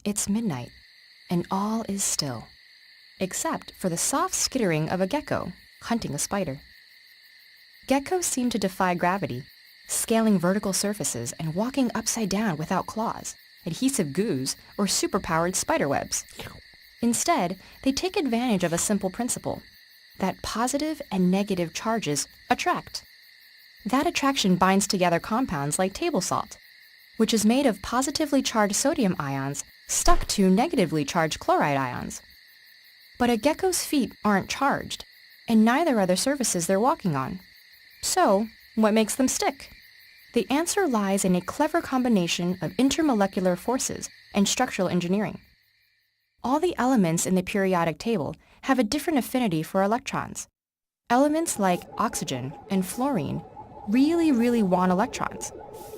It's midnight, and all is still, except for the soft skittering of a gecko hunting a spider. Geckos seem to defy gravity, scaling vertical surfaces and walking upside down without claws, adhesive goos, or superpowered spiderwebs. Instead, they take advantage of a simple principle, that positive and negative charges attract. That attraction binds together compounds like table salt, which is made of positively charged sodium ions stuck to negatively charged chloride ions. But a gecko's feet aren't charged, and neither are the surfaces they're walking on. So, what makes them stick? The answer lies in a clever combination of intermolecular forces and structural engineering. All the elements in the periodic table have a different affinity for electrons. Elements like oxygen and fluorine really want electrons,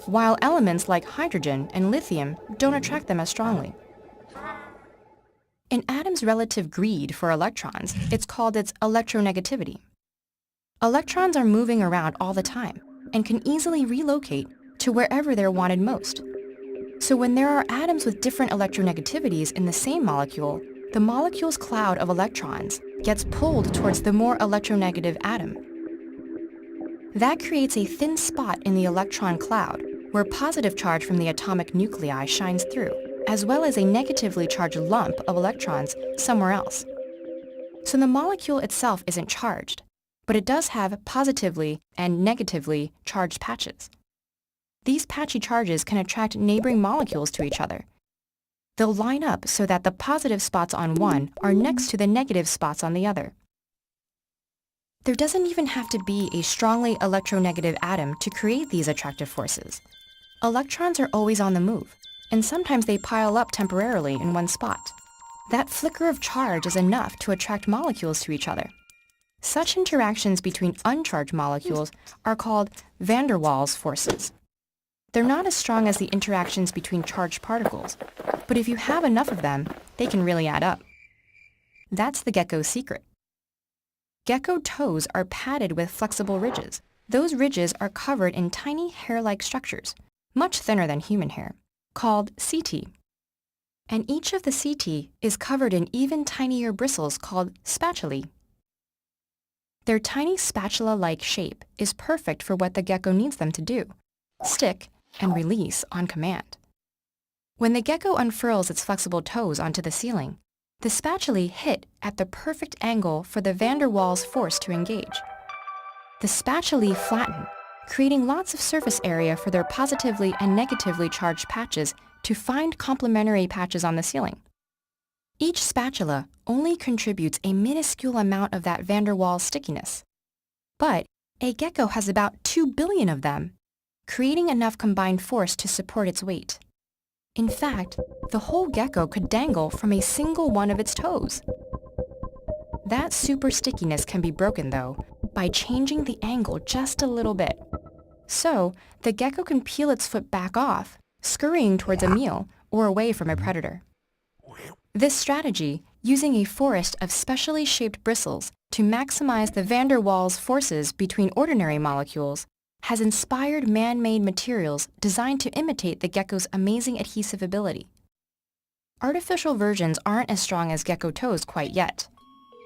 while elements like hydrogen and lithium don't attract them as strongly. In atom's relative greed for electrons, it's called its electronegativity. Electrons are moving around all the time and can easily relocate to wherever they're wanted most. So when there are atoms with different electronegativities in the same molecule, the molecule's cloud of electrons gets pulled towards the more electronegative atom. That creates a thin spot in the electron cloud where positive charge from the atomic nuclei shines through, as well as a negatively charged lump of electrons somewhere else. So the molecule itself isn't charged, but it does have positively and negatively charged patches. These patchy charges can attract neighboring molecules to each other. They'll line up so that the positive spots on one are next to the negative spots on the other. There doesn't even have to be a strongly electronegative atom to create these attractive forces. Electrons are always on the move, and sometimes they pile up temporarily in one spot. That flicker of charge is enough to attract molecules to each other. Such interactions between uncharged molecules are called van der Waals forces. They're not as strong as the interactions between charged particles, but if you have enough of them, they can really add up. That's the gecko's secret. Gecko toes are padded with flexible ridges. Those ridges are covered in tiny hair-like structures, much thinner than human hair, called setae. And each of the setae is covered in even tinier bristles called spatulae. Their tiny spatula-like shape is perfect for what the gecko needs them to do, stick and release on command. When the gecko unfurls its flexible toes onto the ceiling, the spatulae hit at the perfect angle for the van der Waals force to engage. The spatulae flatten, creating lots of surface area for their positively and negatively charged patches to find complementary patches on the ceiling. Each spatula only contributes a minuscule amount of that van der Waals stickiness. But a gecko has about 2 billion of them, creating enough combined force to support its weight. In fact, the whole gecko could dangle from a single one of its toes. That super stickiness can be broken, though, by changing the angle just a little bit. So, the gecko can peel its foot back off, scurrying towards a meal or away from a predator. This strategy, using a forest of specially shaped bristles to maximize the van der Waals forces between ordinary molecules, has inspired man-made materials designed to imitate the gecko's amazing adhesive ability. Artificial versions aren't as strong as gecko toes quite yet,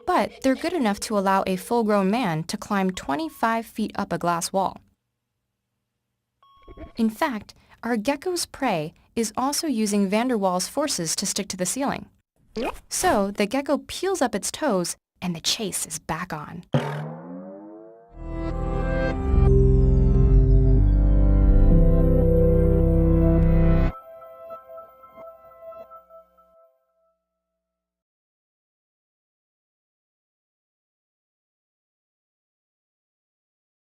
but they're good enough to allow a full-grown man to climb 25 feet up a glass wall. In fact, our gecko's prey is also using van der Waals forces to stick to the ceiling. So the gecko peels up its toes and the chase is back on.